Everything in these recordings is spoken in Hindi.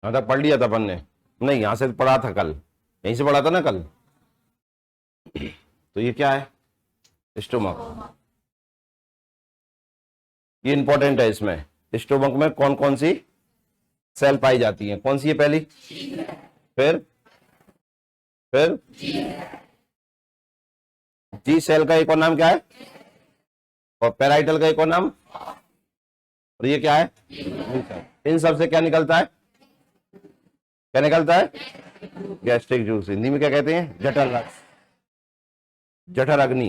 हाँ तक पढ़ लिया था अपन ने। नहीं, यहां से पढ़ा था कल, यहीं से पढ़ा था ना कल। तो ये क्या है? स्टोमक। ये इंपॉर्टेंट है। इसमें स्टोमक में कौन कौन सी सेल पाई जाती हैं? कौन सी है पहली? फिर जी सेल का एक और नाम क्या है? और पेराइटल का एक और नाम? और ये क्या है? इन सब से क्या निकलता है? क्या निकलता है? Gastric juice. हिंदी में क्या कहते हैं? जठर रस, जठर अग्नि।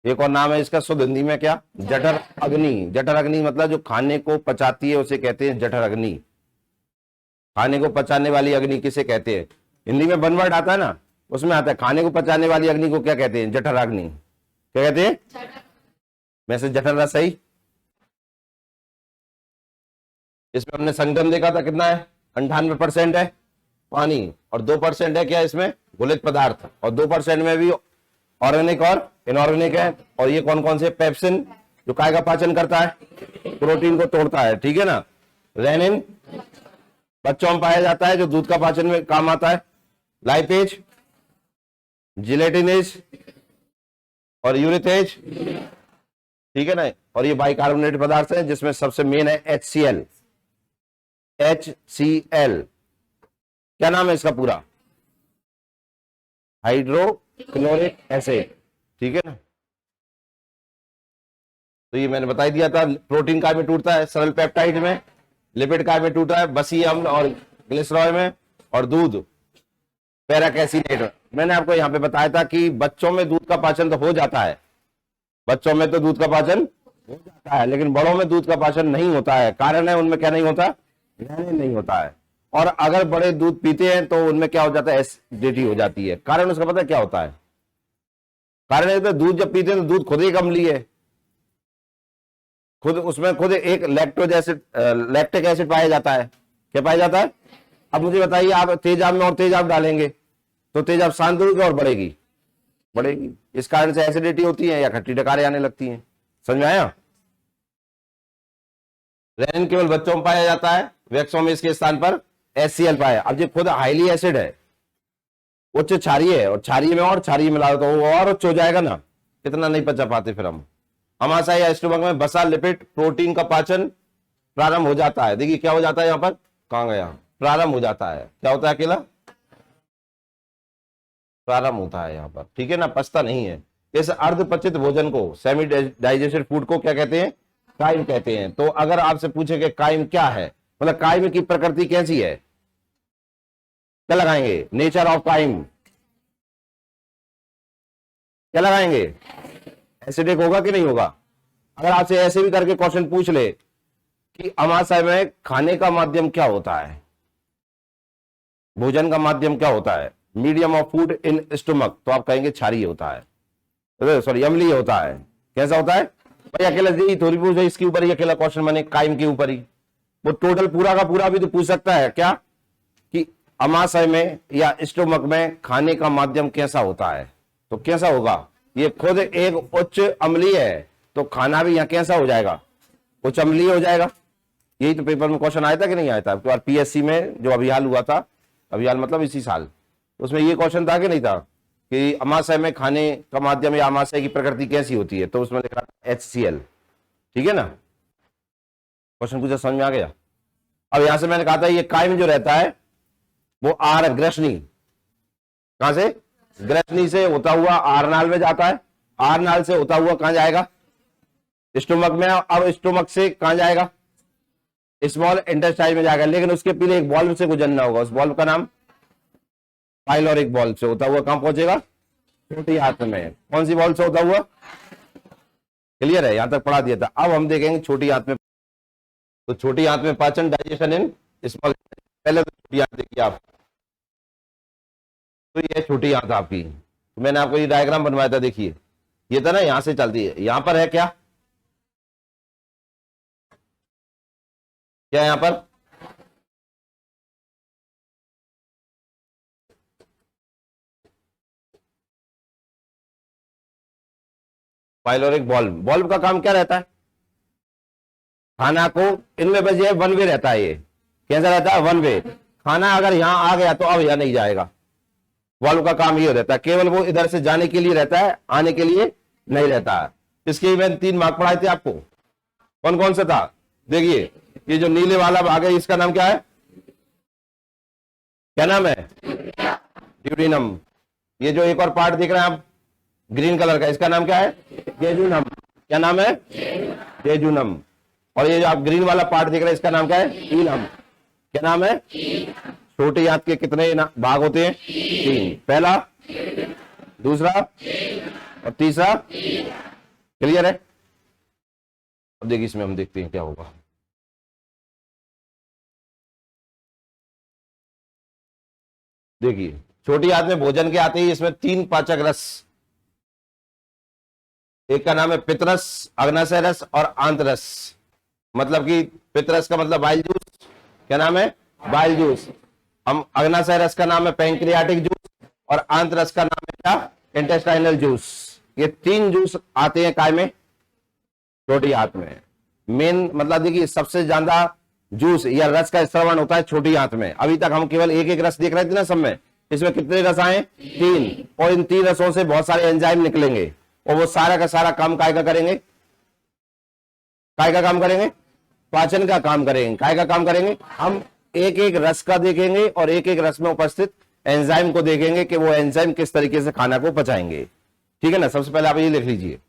एक और नाम है इसका शुद्ध हिंदी में क्या? जठर अग्नि। जठर अग्नि मतलब जो खाने को पचाती है उसे कहते हैं जठर अग्नि। खाने को पचाने वाली अग्नि किसे कहते हैं? हिंदी में वन वर्ड आता है ना, उसमें आता है खाने को पचाने वाली अग्नि को क्या कहते हैं? जठर अग्नि। क्या कहते हैं? वैसे जठर रस सही। इसमें हमने संगम देखा था, कितना है? 98% है पानी, और 2% है क्या इसमें? घुलित पदार्थ, और 2% में भी ऑर्गेनिक और इनऑर्गेनिक है। और ये कौन कौन से? पेप्सिन जो काय का पाचन करता है, प्रोटीन को तोड़ता है, ठीक है ना। रेनिन बच्चों में पाया जाता है जो दूध का पाचन में काम आता है। लाइपेज, जिलेटिनेज और यूरिथेज, ठीक है ना। और ये बाइकार्बोनेट पदार्थ है जिसमें सबसे मेन है HCl। HCl क्या नाम है इसका पूरा? हाइड्रोक्लोरिक एसिड, ठीक है ना। तो ये मैंने बता ही दिया था। प्रोटीन काय में टूटता है? सरल पेप्टाइड में। लिपिड काय में टूटा है? बसी अम्ल और ग्लिसरॉल में। और दूध पैराक एसिड में। मैंने आपको यहां पे बताया था कि बच्चों में दूध का पाचन तो हो जाता है, बच्चों में तो दूध का पाचन हो जाता है, लेकिन बड़ों में दूध का पाचन नहीं होता है। कारण है उनमें क्या नहीं होता? रेनिन नहीं होता है। और अगर बड़े दूध पीते हैं तो उनमें क्या हो जाता है? एसिडिटी हो जाती है। कारण उसका पता है क्या होता है? कारण है तो दूध जब पीते हैं तो दूध खुद ही अम्लीय है, खुद उसमें खुद एक लैक्टोज एसिड, लैक्टिक एसिड पाया जाता है। क्या पाया जाता है? अब मुझे बताइए, आप तेजाब में और तेजाब डालेंगे तो तेजाब शांत होगी और बढ़ेगी? बढ़ेगी। इस कारण से एसिडिटी होती है या खट्टी डकारें आने लगती हैं। समझ में आया? रेनिन केवल बच्चों में पाया जाता है, वैक्सों में इसके स्थान पर HCl पाया। अब ये खुद हाईली एसिड है, उच्च क्षारीय है, और क्षारीय में और क्षारीय मिला तो वो और उच्च हो जाएगा ना, इतना नहीं पचा पाते फिर हम। अमाशय या स्टोमक में बसा, लिपिड, प्रोटीन का पाचन प्रारंभ हो जाता है। देखिए क्या हो जाता है यहां पर? कहां गया? प्रारंभ हो जाता है। क्या होता है? अकेला प्रारंभ होता है यहां पर, ठीक है ना, पचता नहीं है। इस अर्धपचित भोजन को, सेमी डाइजेस्टेड फूड को क्या कहते हैं? काइम कहते हैं। तो अगर आपसे पूछे कि काइम क्या है, मतलब काइम की प्रकृति कैसी है, क्या लगाएंगे? नेचर ऑफ काइम क्या लगाएंगे? एसिडिक होगा कि नहीं होगा? अगर आपसे ऐसे भी करके क्वेश्चन पूछ ले कि अमाशय में खाने का माध्यम क्या होता है, भोजन का माध्यम क्या होता है, medium of food in stomach, तो आप कहेंगे क्षारीय होता है, सॉरी अम्लीय होता है। कैसा होता है भाई? अकेला यही थोड़ी पूछ है इसके ऊपर ही अकेला क्वेश्चन बने काइम के ऊपर ही, वो टोटल पूरा का पूरा भी तो पूछ सकता है क्या कि अमाशय में या स्टोमक में खाने का माध्यम कैसा होता है। तो कैसा होगा? ये खुद एक उच्च अम्लीय है, तो खाना भी यहां कैसा हो जाएगा? उच्च अम्लीय हो जाएगा। यही तो पेपर में क्वेश्चन आया था कि नहीं आया था? PSC में जो अभियान हुआ था, अभियान मतलब इसी साल, उसमें ये क्वेश्चन था कि नहीं था कि अमाशय में खाने का माध्यम या अमाशय की प्रकृति कैसी होती है? तो उसमें लिखा था HCl, ठीक है ना। क्वेश्चन पूछा, समझ में आ गया? अब यहां से मैंने कहा था ये कायम जो रहता है वो आर ग्रसनी, कहां से? ग्रसनी से होता हुआ आरनाल में जाता है, आरनाल से होता हुआ कहां जाएगा? स्टोमक में। अब स्टोमक से कहां जाएगा? स्मॉल इंटेस्टाइन में जाएगा, लेकिन उसके पहले एक बॉल्व से गुजरना होगा। उस बॉल्व का नाम पाइलोरिक बॉल्व से होता हुआ कहां पहुंचेगा? छोटी आंत में। कौन सी बॉल्व से होता हुआ? क्लियर है? यहां तक पढ़ा दिया था। अब हम देखेंगे छोटी आंत में। तो छोटी आंत में पाचन, डाइजेशन इन स्मॉल। पहले तो छोटी आंत देखिए आप, तो ये छोटी आंत आपकी। तो मैंने आपको ये डायग्राम बनवाया था, देखिए ये था ना, यहां से चलती है। यहां पर है क्या? क्या यहां पर? Pyloric valve. बॉल्व का काम क्या रहता है? खाना को, इनमें बस ये वन वे रहता है। ये कैसा रहता है, वन वे। खाना अगर यहां आ गया तो अब यहां नहीं जाएगा, वाल्व का काम ये रहता है, केवल वो इधर से जाने के लिए रहता है, आने के लिए नहीं रहता है। इसके मैंने 3 मार्क पढ़ाए थे आपको, कौन कौन सा था, देखिए ये जो नीले वाला भाग है इसका नाम क्या है, क्या नाम है, ड्यूटेरियम। ये जो एक और पार्ट देख रहे हैं आप ग्रीन कलर का, इसका नाम क्या है, जेजुनम। क्या नाम है, जेजुनम। और ये जो आप ग्रीन वाला पार्ट देख रहे हैं इसका नाम क्या है, ईलम। क्या नाम है, छोटी आंत के कितने भाग होते हैं, 3, पहला, दूसरा और तीसरा। क्लियर है। अब देखिए इसमें हम देखते हैं क्या होगा। देखिए छोटी आंत में भोजन के आते ही इसमें 3 पाचक रस, एक का नाम है पितरस, अग्नाशय रस और आंतरस। मतलब कि पितरस का मतलब बाइल जूस, क्या नाम है, बाइल जूस। हम अग्नाशय रस का नाम है पैंक्रियाटिक जूस और आंतरस का नाम है क्या, इंटेस्टाइनल जूस। ये 3 जूस आते हैं काय में, छोटी आंत में। मेन मतलब देखिए सबसे ज्यादा जूस या रस का स्रवण होता है छोटी आंत में। अभी तक हम केवल एक एक रस देख रहे थे ना सब में, इसमें कितने रस आए, 3। और इन 3 रसों से बहुत सारे एंजाइम निकलेंगे और वो सारा का सारा काम काय का करेंगे, काय का काम करेंगे, पाचन का काम करेंगे। काय का काम करेंगे, हम एक एक रस का देखेंगे और एक एक रस में उपस्थित एंजाइम को देखेंगे कि वो एंजाइम किस तरीके से खाना को पचाएंगे। ठीक है ना। सबसे पहले आप ये लिख लीजिए,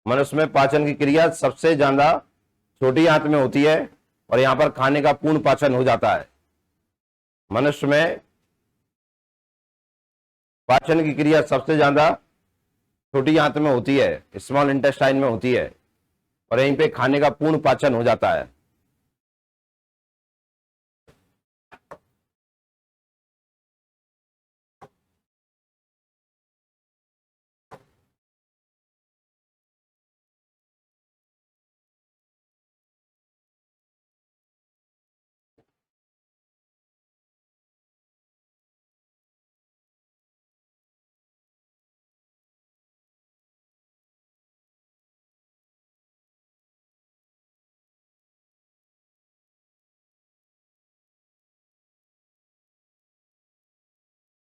मनुष्य में पाचन की क्रिया सबसे ज्यादा छोटी आंत में होती है और यहां पर खाने का पूर्ण पाचन हो जाता है। मनुष्य में पाचन की क्रिया सबसे ज्यादा छोटी आंत में होती है, स्मॉल इंटेस्टाइन में होती है, और यहीं पे खाने का पूर्ण पाचन हो जाता है।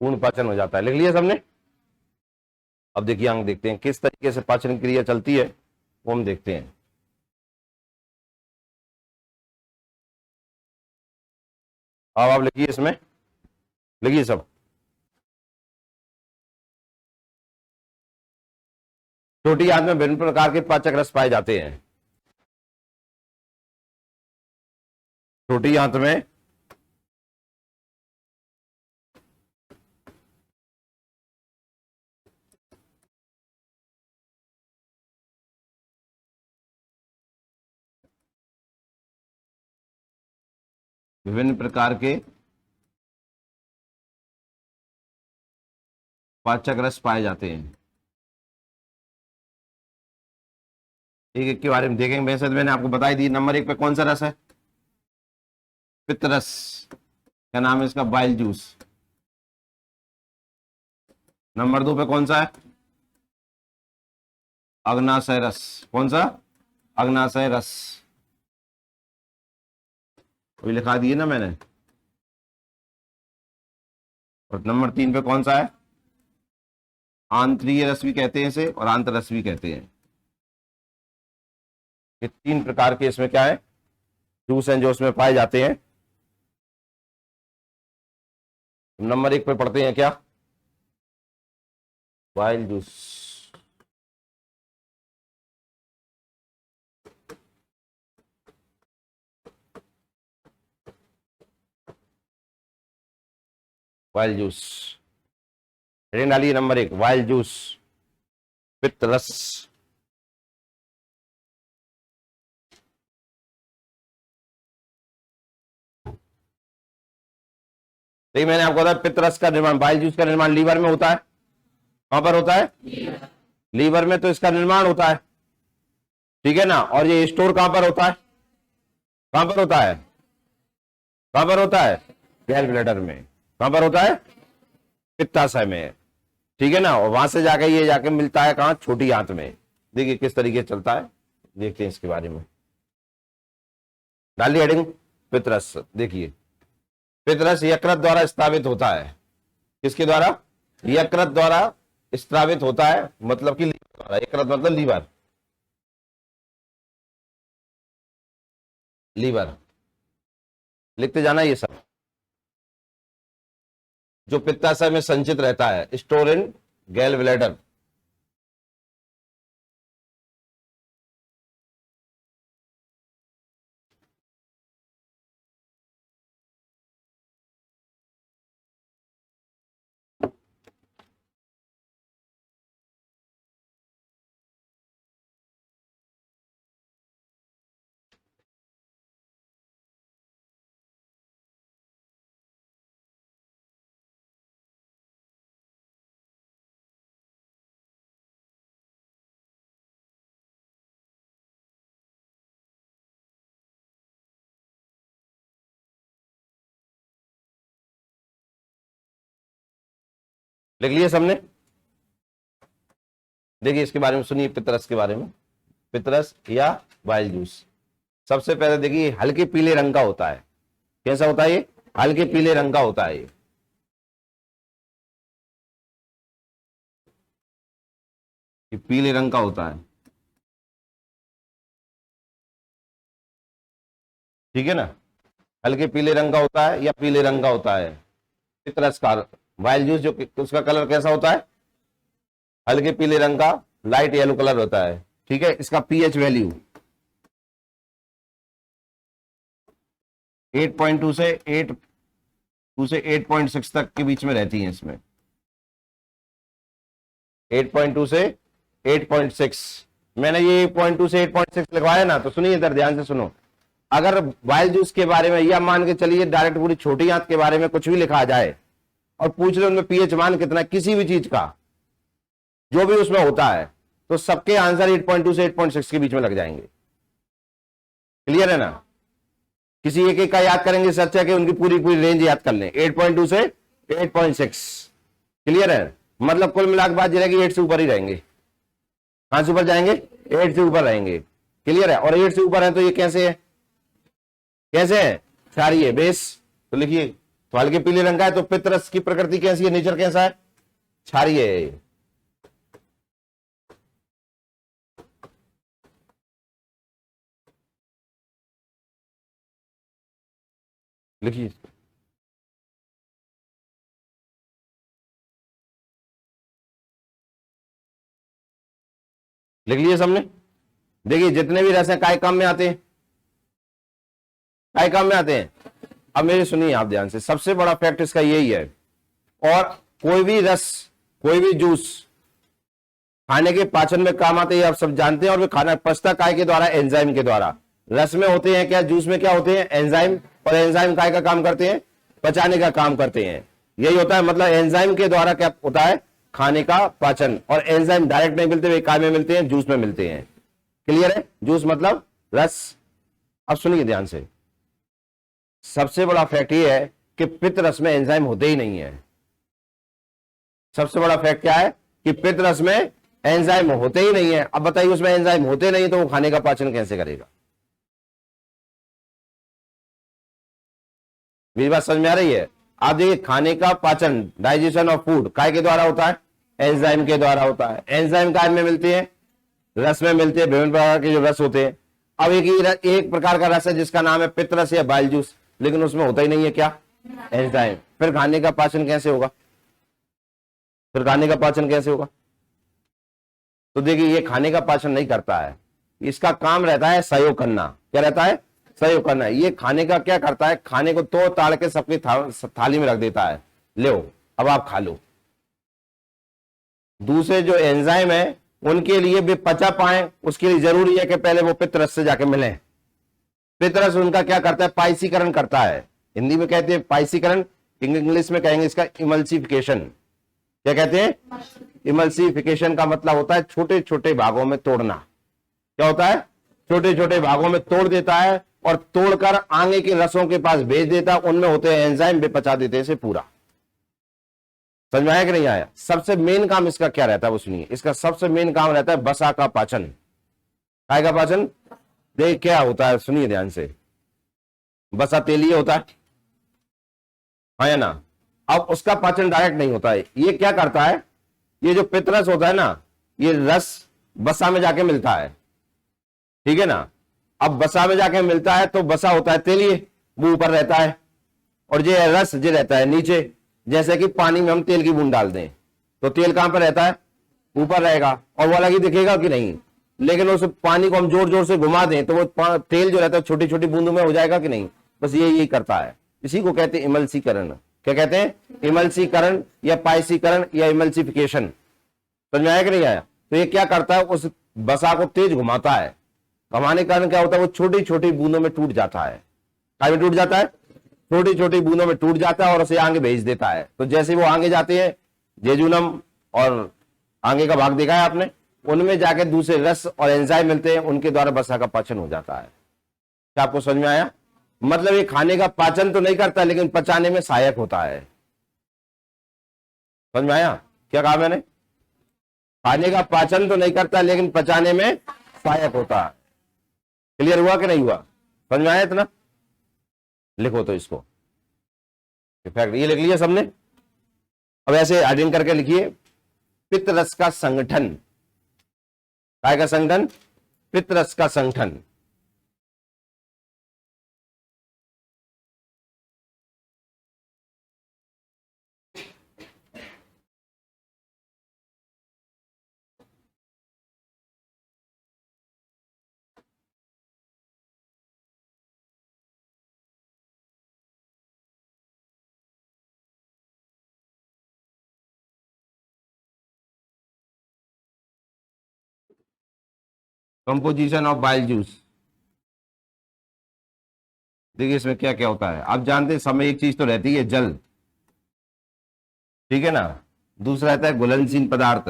पूर्ण पाचन हो जाता है। लिख लिया सबने। अब देखिए आगे देखते हैं किस तरीके से पाचन क्रिया चलती है, वो हम देखते हैं। अब आप लिखिए, इसमें लिखिए सब। छोटी आंत में विभिन्न प्रकार के पाचक रस पाए जाते हैं। छोटी आंत में विभिन्न प्रकार के पाचक रस पाए जाते हैं। एक एक के बारे में देखेंगे। वैसे तो मैंने आपको बताई दी। नंबर 1 पे कौन सा रस है? पित्त रस। क्या नाम है इसका? Bile juice. नंबर 2 पे कौन सा है? अग्नाशय रस। कौन सा? अग्नाशय रस। अभी लिखा दिए ना मैंने। और नंबर 3 पे कौन सा है? आंतरीय रस भी कहते हैं इसे, और आंतर रस भी कहते हैं। ये 3 प्रकार के इसमें क्या है? जूस हैं जो इसमें पाए जाते हैं। नंबर 1 पे पढ़ते हैं क्या? Bile juice. Bile juice heading डालिए। नंबर 1 बाइल जूस, पित्त रस। देखिए मैंने आपको बताया पित्त रस का निर्माण, बाइल जूस का निर्माण लीवर में होता है। कहां पर होता है? लीवर में। तो इसका निर्माण होता है, ठीक है ना। और ये स्टोर कहां पर होता है? कहां पर होता है? कहां पर होता है? गैल ब्लैडर में। कहां पर होता है? पित्ताशय में, ठीक है ना। और वहां से जाके ये जाके मिलता है कहां? छोटी आंत में। देखिए किस तरीके से चलता है, देखते हैं इसके बारे में। डालिए हेडिंग पित्तरस। देखिए पित्तरस यकृत द्वारा स्त्रावित होता है। किसके द्वारा? यकृत द्वारा स्त्रावित होता है, मतलब कि लीवर द्वारा। यकृत मतलब लीवर। लीवर लिखते जाना ये सब जो पित्ताशय में संचित रहता है, स्टोर इन गैल ब्लैडर। लिख लिए सबने? देखिए इसके बारे में सुनिए, पित्तरस के बारे में। पित्तरस या बाइल जूस, सबसे पहले देखिए हल्के पीले रंग का होता है। कैसा होता है ये? हल्के पीले रंग का होता है ये पीले रंग का होता है, ठीक है ना। हल्के पीले रंग का होता है या पीले रंग का होता है पित्तरस का। बाइल जूस जो उसका कलर कैसा होता है? हल्के पीले रंग का, लाइट येलो कलर होता है, ठीक है। इसका पीएच वैल्यू 8.2 से 8.6 तक के बीच में रहती है इसमें। 8.2 से 8.6। मैंने ये 8.2 से 8.6 लिखवाया ना, तो सुनिए इधर ध्यान से सुनो। अगर बाइल जूस के बारे में या मान के चलिए डायरेक्ट पूरी छोटी आंत के बारे में कुछ भी लिखा जाए और पूछ लो उनमें पीएच मान कितना, किसी भी चीज का जो भी उसमें होता है, तो सबके आंसर 8.2 से 8.6 के बीच में लग जाएंगे। क्लियर है ना? किसी एक एक का याद करेंगे, इससे अच्छा कि उनकी पूरी पूरी रेंज याद कर लें। 8.2 से 8.6। क्लियर है? मतलब कुल मिलाकर बात रहेगी 8 से ऊपर ही रहेंगे। कहां से ऊपर जाएंगे? 8 से ऊपर रहेंगे। क्लियर है? और 8 से ऊपर है तो ये कैसे है? कैसे है? क्षारीय बेस। तो लिखिए, तो हल्के पीले रंग का है तो पित्तरस की प्रकृति कैसी है? नेचर कैसा है? क्षारीय है। लिखिए लिख लिए सबने? देखिए जितने भी रस हैं काय काम में आते हैं? काय काम में आते हैं? अब मेरी सुनिए आप ध्यान से, सबसे बड़ा फैक्ट इसका यही है। और कोई भी रस, कोई भी जूस खाने के पाचन में काम आते हैं, आप सब जानते हैं। और वे खाना पचता काय के द्वारा? एंजाइम के द्वारा। रस में होते हैं क्या, जूस में क्या होते हैं, एंजाइम, और एंजाइम काय का काम करते हैं, पचाने का काम करते हैं। यही होता है, मतलब एंजाइम के द्वारा क्या होता है, खाने का पाचन। और एंजाइम डायरेक्ट नहीं मिलते, वे काय में मिलते हैं, जूस में मिलते हैं। क्लियर है, जूस मतलब रस। अब सुनिए ध्यान से, सबसे बड़ा फैक्ट ये है कि पित्त रस में एंजाइम होते ही नहीं है। सबसे बड़ा फैक्ट क्या है कि पित्त रस में एंजाइम होते ही नहीं है। अब बताइए, उसमें एंजाइम होते नहीं तो वो खाने का पाचन कैसे करेगा। मेरी बात समझ में आ रही है। आप देखिए, खाने का पाचन, डाइजेशन ऑफ फूड काय के द्वारा होता है, एंजाइम के द्वारा होता है। एंजाइम काय में मिलते हैं, रस में मिलते हैं, विभिन्न प्रकार के जो रस होते हैं। अब एक प्रकार का रस है जिसका नाम है पित्त रस या बाइल जूस, लेकिन उसमें होता ही नहीं है क्या, एंजाइम। फिर खाने का पाचन कैसे होगा, फिर खाने का पाचन कैसे होगा। तो देखिए, ये खाने का पाचन नहीं करता है, इसका काम रहता है सहयोग करना। क्या रहता है, सहयोग करना। ये खाने का क्या करता है, खाने को तोड़ ताड़ के सबकी थाली में रख देता है, लो अब आप खा लो। दूसरे जो एंजाइम है उनके लिए भी पचा पाए, उसके लिए जरूरी है कि पहले वो पित्त रस से जाके मिले। पित्त रस उनका क्या करता है, पाइसीकरण करता है। हिंदी में कहते हैं पाइसीकरण, इंग्लिश में कहेंगे इसका इमल्सिफिकेशन। क्या कहते हैं, इमल्सिफिकेशन का मतलब होता है छोटे छोटे भागों में तोड़ना। क्या होता है, छोटे छोटे भागों में तोड़ देता है और तोड़कर आगे के रसों के पास भेज देता है, उनमें होते हैं एंजाइम, वे पचा देते हैं इसे पूरा। समझ में आया कि नहीं आया। सबसे मेन काम इसका क्या रहता है वो सुनिए, इसका सबसे मेन काम रहता है बसा का पाचन। काय का पाचन, देख क्या होता है, सुनिए ध्यान से। बसा तेलीय होता है, हाँ या ना। अब उसका पाचन डायरेक्ट नहीं होता है, ये क्या करता है, ये जो पित्तरस होता है ना, ये रस बसा में जाके मिलता है, ठीक है ना। अब बसा में जाके मिलता है तो बसा होता है तेलीय, वो ऊपर रहता है, और ये रस जो रहता है नीचे। जैसे कि पानी में हम तेल की बूंद डाल दें तो तेल कहां पर रहता है, ऊपर रहेगा, और वो अलग ही दिखेगा कि नहीं। लेकिन उस पानी को हम जोर जोर से घुमा दें तो वो तेल जो रहता है छोटी छोटी बूंदों में हो जाएगा कि नहीं। बस यही करता है, इसी को कहते हैं इमल्सीकरण। क्या कहते हैं, इमल्सीकरण या पाइसीकरण या इमल्सिफिकेशन। समझ में आया कि नहीं आया। तो ये क्या करता है, उस बसा को तेज घुमाता है, घुमाने के कारण क्या होता है, वो छोटी छोटी बूंदों में टूट जाता है। काय में टूट जाता है, छोटी छोटी बूंदों में टूट जाता है और उसे आगे भेज देता है। तो जैसे वो आगे जाते हैं, जेजुनम और आगे का भाग देखा है आपने, उनमें जाके दूसरे रस और एंजाइम मिलते हैं, उनके द्वारा बसा का पाचन हो जाता है। क्या आपको समझ में आया। मतलब ये खाने का पाचन तो नहीं करता, लेकिन पचाने में सहायक होता है। समझ में आया क्या कहा मैंने, खाने का पाचन तो नहीं करता लेकिन पचाने में सहायक होता है। क्लियर हुआ कि नहीं हुआ, समझ में आया इतना। लिखो तो इसको, इफेक्ट ये लिख लिया सबने। अब ऐसे आइडेंट करके लिखिए, पित्त रस का संगठन। काय का संगठन, पित्त रस का संगठन। Composition of bile juice. देखिए इसमें क्या क्या होता है, आप जानते हैं समय एक चीज तो रहती है जल, ठीक है ना। दूसरा रहता है घुलनशील पदार्थ,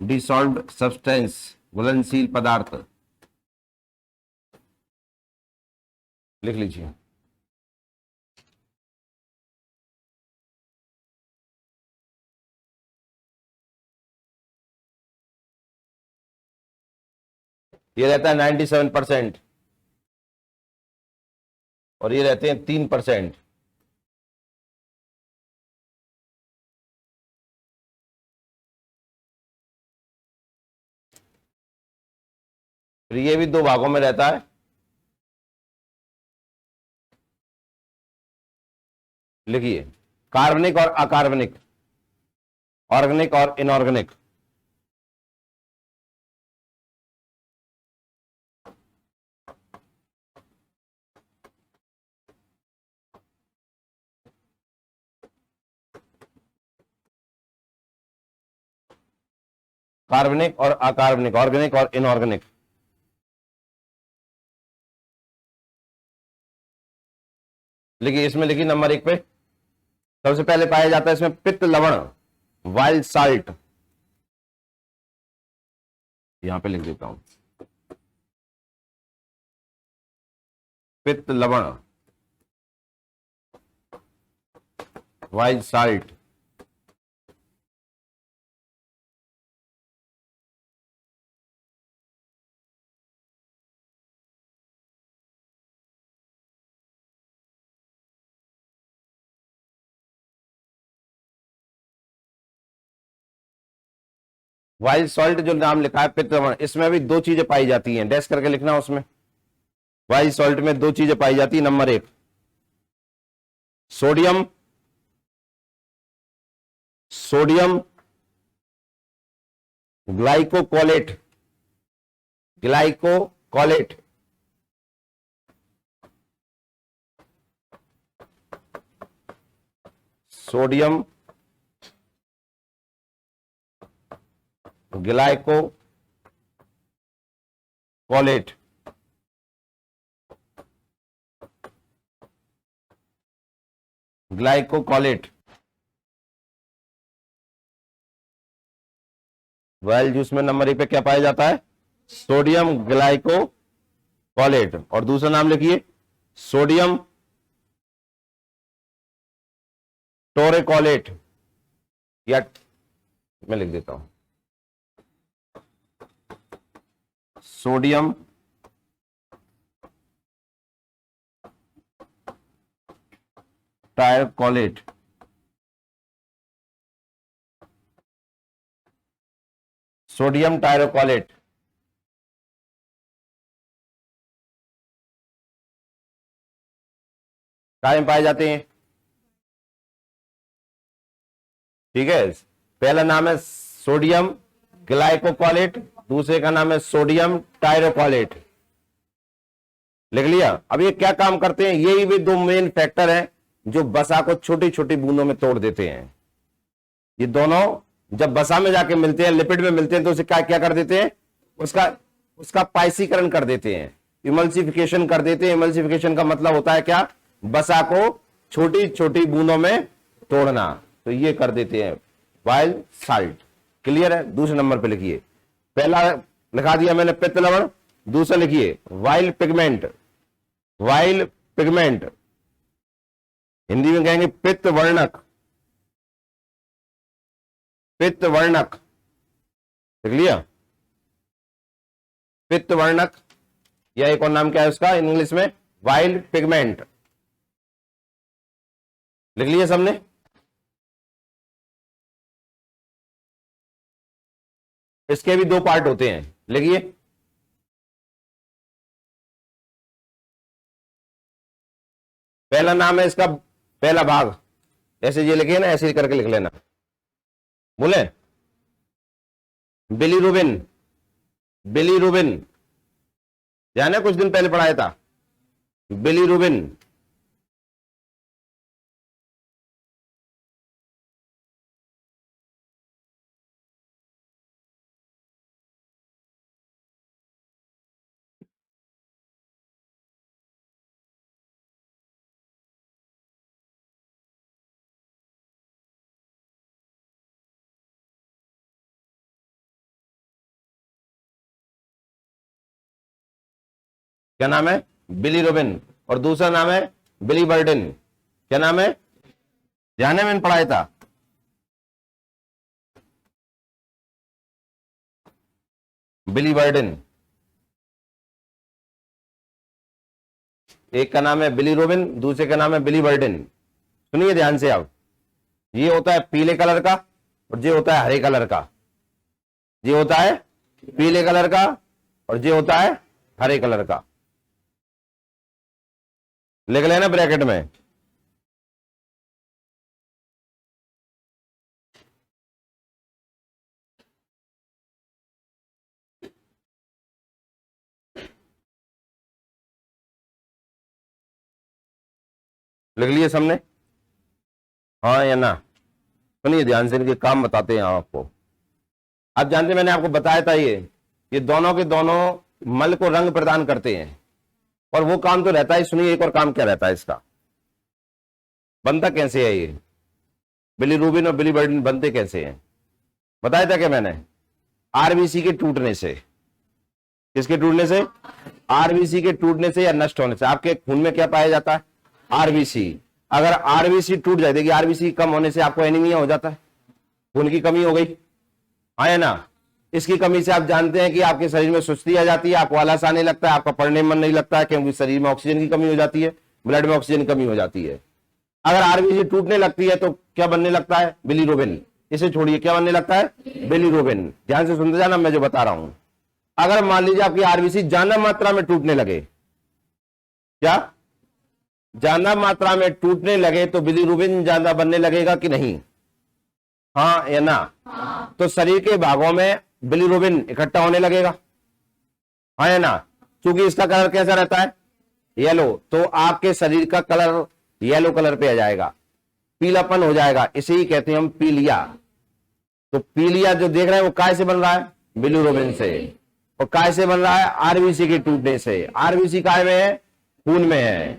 डिसॉल्व्ड सब्सटेंस, घुलनशील पदार्थ। लिख लीजिए। ये रहता है 97% और ये रहते हैं 3%। फिर ये भी दो भागों में रहता है, लिखिए, कार्बनिक और अकार्बनिक, ऑर्गेनिक और इनऑर्गेनिक। कार्बनिक और अकार्बनिक, ऑर्गेनिक और इनऑर्गेनिक। लिखिए, इसमें लिखिए नंबर 1 पे सबसे पहले पाया जाता है इसमें पित्त लवण, वाइल्ड साल्ट। यहां पे लिख देता हूं, पित्त लवण, वाइल्ड साल्ट। वाइल्ड सॉल्ट जो नाम लिखा है पित्त लवण, इसमें भी दो चीजें पाई जाती हैं, डैश करके लिखना उसमें। वाइल्ड सॉल्ट में दो चीजें पाई जाती है। Number 1 sodium, sodium ग्लाइकोकोलेट, ग्लाइकोकोलेट। Sodium ग्लाइकोकोलेट, ग्लाइकोकोलेट। Wild juice में नंबर 1 पे क्या पाया जाता है? सोडियम ग्लाइकोकोलेट। और दूसरा नाम लिखिए सोडियम टोरेकोलेट, या मैं लिख देता हूं सोडियम टायरकोलेट। सोडियम टायरोकोलेट। कहाँ पाए जाते हैं? ठीक है, पहला नाम है सोडियम ग्लाइकोकोलेट, दूसरे का नाम है सोडियम टायरोकोलेट। लिख लिया? अब ये क्या काम करते हैं? यही वे दो मेन फैक्टर हैं जो वसा को छोटी छोटी बूंदों में तोड़ देते हैं। ये दोनों जब वसा में जाके मिलते हैं, लिपिड में मिलते हैं, तो उसे क्या क्या कर देते हैं? उसका पाइसीकरण कर देते हैं, इमल्सिफिकेशन कर देते हैं। इमल्सिफिकेशन का मतलब होता है क्या? वसा को छोटी छोटी बूंदों में तोड़ना। तो ये कर देते हैं वाइल्ड साल्ट। क्लियर है? दूसरे नंबर पे लिखिए, पहला लिखा दिया मैंने पित्त लवण, दूसरा लिखिए wild pigment. Wild pigment Hindi में कहेंगे पित्त वर्णक। पित्त वर्णक लिख लिया? पित्त वर्णक, या एक और नाम क्या है उसका इंग्लिश में? Wild pigment. लिख लिया सबने? इसके भी दो पार्ट होते हैं, लिखिए। पहला नाम है इसका, पहला भाग ऐसे ये लिखे ना, ऐसे करके लिख लेना। बोले बिलीरुबिन। बिलीरुबिन ध्यान है, कुछ दिन पहले पढ़ाया था बिलीरुबिन। क्या नाम है? बिलीरुबिन। और दूसरा नाम है बिलीवर्डिन। क्या नाम है? ध्यान है, मैंने पढ़ाया था। बिलीवर्डिन। एक का नाम है बिलीरुबिन, दूसरे का नाम है बिलीवर्डिन। सुनिए ध्यान से आप, ये होता है पीले कलर का और ये होता है हरे कलर का। ये होता है पीले कलर का और ये होता है हरे कलर का। लिख लेना ब्रैकेट में। लिख लिए सबने? हाँ या ना? सुनिए ध्यान से, इनके काम बताते हैं आपको। आप जानते हैं मैंने आपको बताया था ये दोनों के दोनों मल को रंग प्रदान करते हैं, और वो काम तो रहता है। सुनिए एक और काम क्या रहता है इसका, बनता कैसे है ये बिलीरुबिन और बिलीवर्डिन बनते कैसे हैं, बताया था क्या मैंने? आरबीसी के टूटने से। किसके टूटने से? आरबीसी के टूटने से या नष्ट होने से। आपके खून में क्या पाया जाता है? आरबीसी। अगर आरबीसी टूट जाए, देखिए आरबीसी कम होने से आपको एनीमिया हो जाता है, खून की कमी हो गई, है ना। इसकी कमी से आप जानते हैं कि आपके शरीर में सुस्ती आ जाती है, आपको आलस आने लगता है, आपका पढ़ने में मन नहीं लगता है, क्योंकि शरीर में ऑक्सीजन की कमी हो जाती है, ब्लड में ऑक्सीजन की कमी हो जाती है। अगर आरबीसी टूटने लगती है तो क्या बनने लगता है? बिलीरुबिन। इसे छोड़िए, क्या बनने लगता है? बिलीरुबिन। ध्यान से सुनते जाना मैं जो बता रहा हूं। अगर मान लीजिए आपकी आरबीसी ज्यादा मात्रा में टूटने लगे, क्या ज्यादा मात्रा में टूटने लगे तो बिलीरुबिन ज्यादा बनने लगेगा कि नहीं? हाँ या ना? तो शरीर के भागों में बिलीरुबिन इकट्ठा होने लगेगा, हाँ या ना। क्योंकि इसका कलर कैसा रहता है? येलो। तो आपके शरीर का कलर येलो कलर पे आ जाएगा, पीलापन हो जाएगा, इसे ही कहते हैं हम पीलिया। तो पीलिया जो देख रहे हैं वो काय से बन रहा है? बिलीरुबिन से। और काय से बन रहा है? आरबीसी के टूटने से। आरबीसी काय में है? खून में है।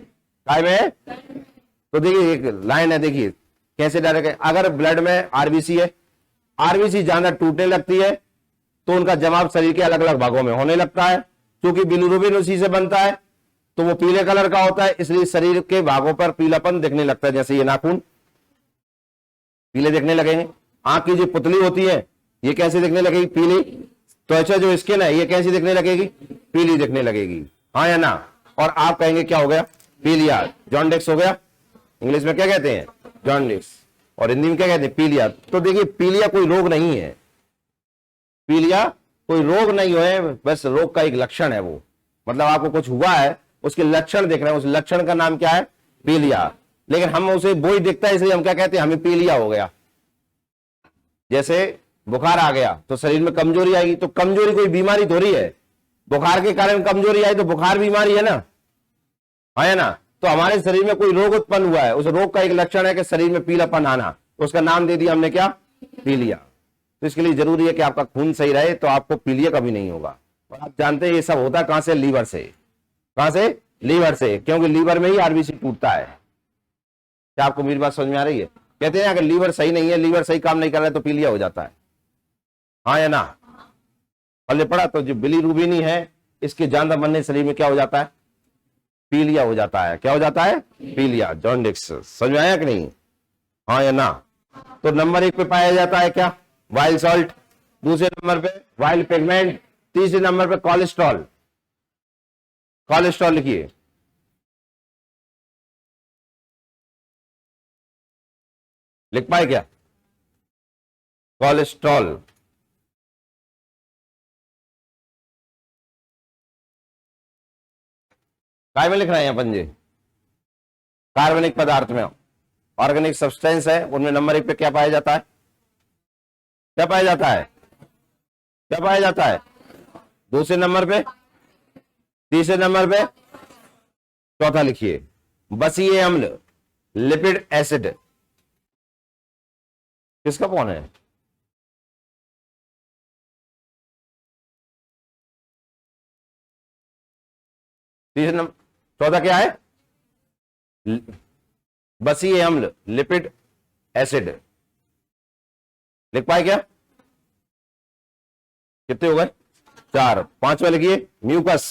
काय में है? तो देखिए एक लाइन है, देखिए कैसे डायरेक्ट है। अगर ब्लड में आरबीसी है, आरबीसी ज्यादा टूटने लगती है तो उनका जमाव शरीर के अलग अलग भागों में होने लगता है। क्योंकि बिलीरुबिन उसी से बनता है तो वो पीले कलर का होता है, इसलिए शरीर के भागों पर पीलापन दिखने लगता है। जैसे ये नाखून पीले दिखने लगेंगे, आंख की जो पुतली होती है ये कैसे दिखने लगेगी? पीली। त्वचा जो स्किन है ये कैसी दिखने लगेगी? पीली दिखने लगेगी, हाँ या ना। और आप कहेंगे क्या हो गया? पीलिया, जॉन्डिस हो गया। इंग्लिश में क्या कहते हैं? जॉन्डिस। और हिंदी में क्या कहते हैं? पीलिया। तो देखिए पीलिया कोई रोग नहीं है, पीलिया कोई रोग नहीं है, बस रोग का एक लक्षण है वो। मतलब आपको कुछ हुआ है, उसके लक्षण देख रहे हैं, उस लक्षण का नाम क्या है? पीलिया। लेकिन हम उसे वो ही दिखता है इसलिए हम क्या कहते हैं? हमें पीलिया हो गया। जैसे बुखार आ गया तो शरीर में कमजोरी आएगी, तो कमजोरी कोई बीमारी थोड़ी है। बुखार के कारण कमजोरी आई तो बुखार बीमारी है ना, है ना। तो हमारे शरीर में कोई रोग उत्पन्न हुआ है, उस रोग का एक लक्षण है कि शरीर में पीलापन आना, उसका नाम दे दिया हमने क्या? पीलिया। तो इसके लिए जरूरी है कि आपका खून सही रहे तो आपको पीलिया कभी नहीं होगा। और आप जानते हैं ये सब होता कहां से? लीवर से। कहां से? लीवर से, क्योंकि लीवर में ही आरबीसी टूटता है। क्या आपको मेरी बात समझ में आ रही है? कहते हैं अगर लीवर सही नहीं है, लीवर सही काम नहीं कर रहा है तो पीलिया हो जाता है, हाँ या ना। पहले पढ़ा तो जो बिलीरुबिन है इसके ज्यादा बनने शरीर में क्या हो जाता है? पीलिया हो जाता है। क्या हो जाता है? पीलिया, जॉन्डिस। समझ में आया कि नहीं, हाँ या ना। तो नंबर 1 पे पाया जाता है क्या? While salt. दूसरे नंबर पे वाइल पिगमेंट। तीसरे नंबर पे कोलेस्ट्रॉल। कोलेस्ट्रॉल लिखिए, लिख पाए क्या? कोलेस्ट्रॉल। काय में लिख रहे हैं अपन जी? कार्बनिक पदार्थ में, ऑर्गेनिक सब्सटेंस है उनमें नंबर 1 पे क्या पाया जाता है? क्या पाया जाता है? क्या पाया जाता है? दूसरे नंबर पे, तीसरे नंबर पे, चौथा लिखिए बसीय अम्ल, लिपिड एसिड। किसका कौन है? तीसरे नंबर, चौथा क्या है? बसीय अम्ल, लिपिड एसिड। लिख पाए क्या? कितने हो गए? 4। पांचवा लिखिए म्यूकस।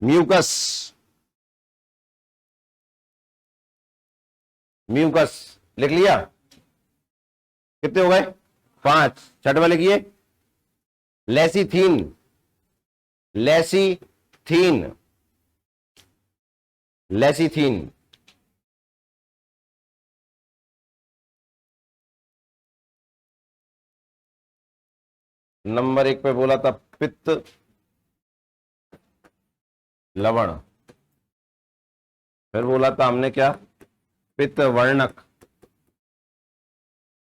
म्यूकस, म्यूकस लिख लिया? कितने हो गए? 5। छठवा लिखिए लेसीथीन। लेसीथीन, लेसीथीन। नंबर 1 पे बोला था पित्त लवण, फिर बोला था हमने क्या? पित्त वर्णक।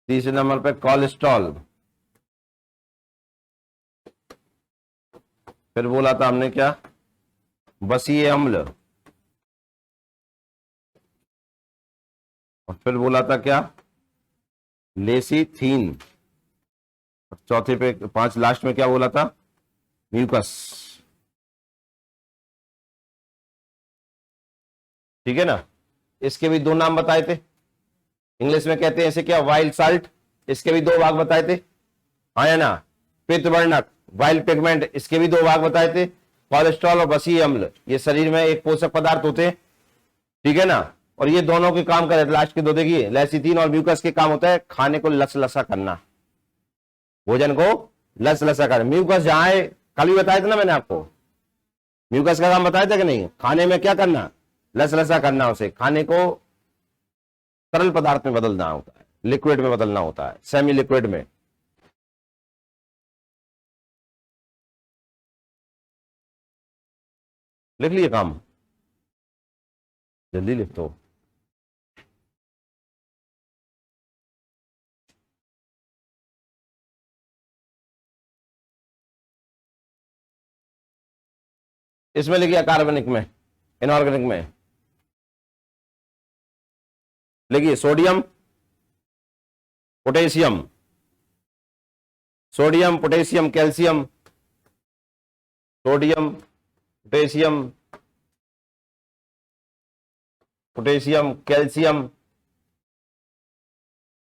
तीसरे नंबर पे कोलेस्ट्रॉल, फिर बोला था हमने क्या? बसीय अम्ल, और फिर बोला था क्या? लेसीथीन। चौथे पे 5 लास्ट में क्या बोला था? म्यूकस। ठीक है ना। इसके भी 2 नाम बताए थे, इंग्लिश में कहते हैं इसे क्या? Wild salt. इसके भी 2 भाग बताए थे, हाँ या ना? पित्त वर्णक, वाइल्ड पिगमेंट, इसके भी 2 भाग बताए थे। कोलेस्ट्रॉल और बसीय अम्ल, ये शरीर में एक पोषक पदार्थ होते हैं, ठीक है ना। और ये दोनों के काम करे, लास्ट के 2 देखिए, लेसिथिन और म्यूकस के काम होता है खाने को लसलसा करना, भोजन को लसलसा करना। म्यूकस जहां है, कल भी बताया था ना मैंने आपको, म्यूकस का काम बताया था कि नहीं? खाने में क्या करना? लसलसा करना, उसे खाने को तरल पदार्थ में बदलना होता है, लिक्विड में बदलना होता है, सेमी लिक्विड में। लिख लिए काम, जल्दी लिख दो। इसमें लिखिए कार्बनिक में, इनऑर्गेनिक में लिखिए sodium potassium, sodium potassium calcium, sodium potassium, potassium calcium,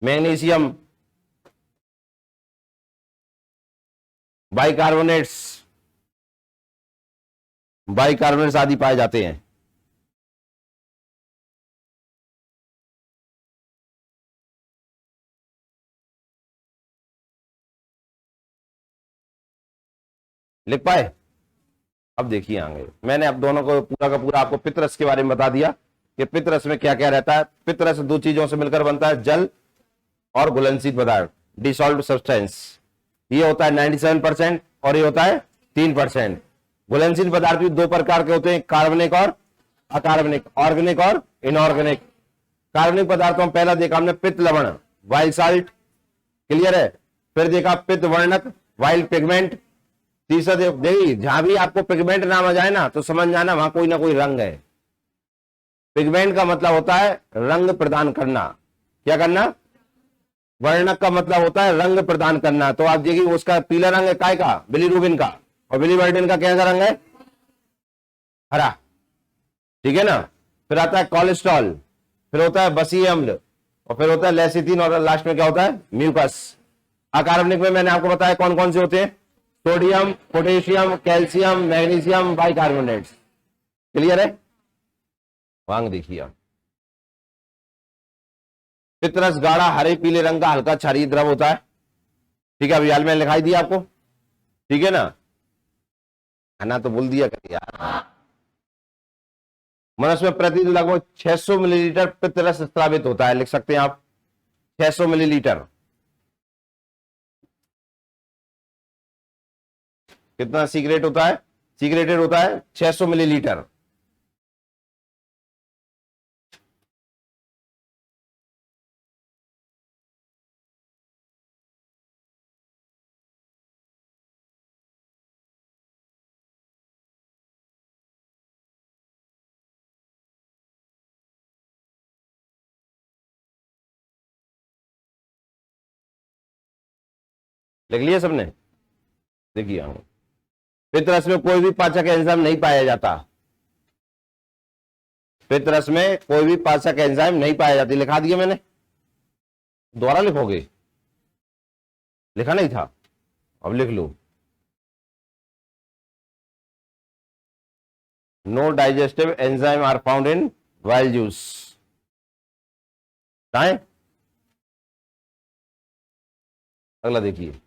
magnesium, bicarbonates, bicarbonates आदि पाए जाते हैं। लिख पाए? अब देखिए आगे, मैंने अब दोनों को पूरा का पूरा आपको पित्त रस के बारे में बता दिया कि पित्त रस में क्या क्या रहता है। पित्त रस 2 चीजों से मिलकर बनता है, जल और घुलनशील पदार्थ, डिसॉल्व्ड सब्सटेंस। ये होता है 97% और ये होता है 3%। घुलनशील पदार्थ भी 2 प्रकार के होते हैं, कार्बनिक और अकार्बनिक, ऑर्गेनिक और इनऑर्गेनिक। कार्बनिक पदार्थों में पहला देखा हमने पित्त लवण, वाइल्ड साल्ट, क्लियर है। फिर देखा पित्त वर्णक, वाइल्ड पिगमेंट। तीसरा देखिए, जहां भी आपको पिगमेंट नाम आ जाए ना तो समझ जाना वहां कोई ना कोई रंग है। पिगमेंट का मतलब होता है रंग प्रदान करना। क्या करना? वर्णक का मतलब होता है रंग प्रदान करना। तो आप देखिए उसका पीला रंग है काय का? बिलीरुबिन का। और बिलीवर्डिन का कैसा रंग है? हरा, ठीक है ना। फिर आता है कोलेस्ट्रॉल, फिर होता है बसीय अम्ल, और फिर होता है लेसिथिन, और लास्ट में क्या होता है? म्यूकस। अकार्बनिक में मैंने आपको बताया कौन कौन से होते हैं, sodium potassium calcium magnesium bicarbonates. Clear है? वांग देखिए आप, पित्तरस गाढ़ा हरे पीले रंग का हल्का क्षारीय द्रव होता है, ठीक है। अभी हाल में लिखाई दिया आपको, ठीक है ना। खाना तो बोल दिया कर यार। मनुष्य में प्रतिदिन लगभग 600 मिलीलीटर पित्तरस स्रावित होता है, लिख सकते हैं आप 600 मिलीलीटर। कितना सीक्रेट होता है? सीक्रेटेड होता है 600 मिलीलीटर। लिख लिया सबने? देखिए पित्तरस में कोई भी पाचक एंजाइम नहीं पाया जाता, पित्तरस में कोई भी पाचक एंजाइम नहीं पाया जाती। लिखा दिया मैंने, दोबारा लिखोगे? लिखा नहीं था, अब लिख लो। No digestive enzyme are found इन वाइल्ड जूस। अगला देखिए,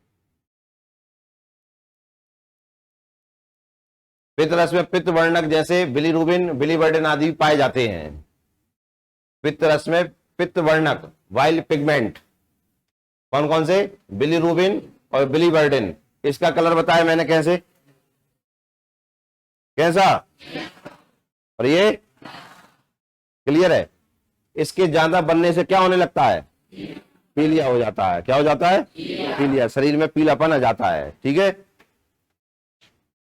पित्तरस में पित्त वर्णक जैसे बिलीरुबिन बिलीवर्डिन आदि पाए जाते हैं। पित्तरस में पित्त वर्णक वाइल्ड पिगमेंट कौन कौन से? बिलीरुबिन और बिलीवर्डिन। इसका कलर बताया मैंने कैसे, कैसा? और ये क्लियर है। इसके ज्यादा बनने से क्या होने लगता है? पीलिया हो जाता है। क्या हो जाता है? पीलिया, शरीर में पीलापन आ जाता है, ठीक है।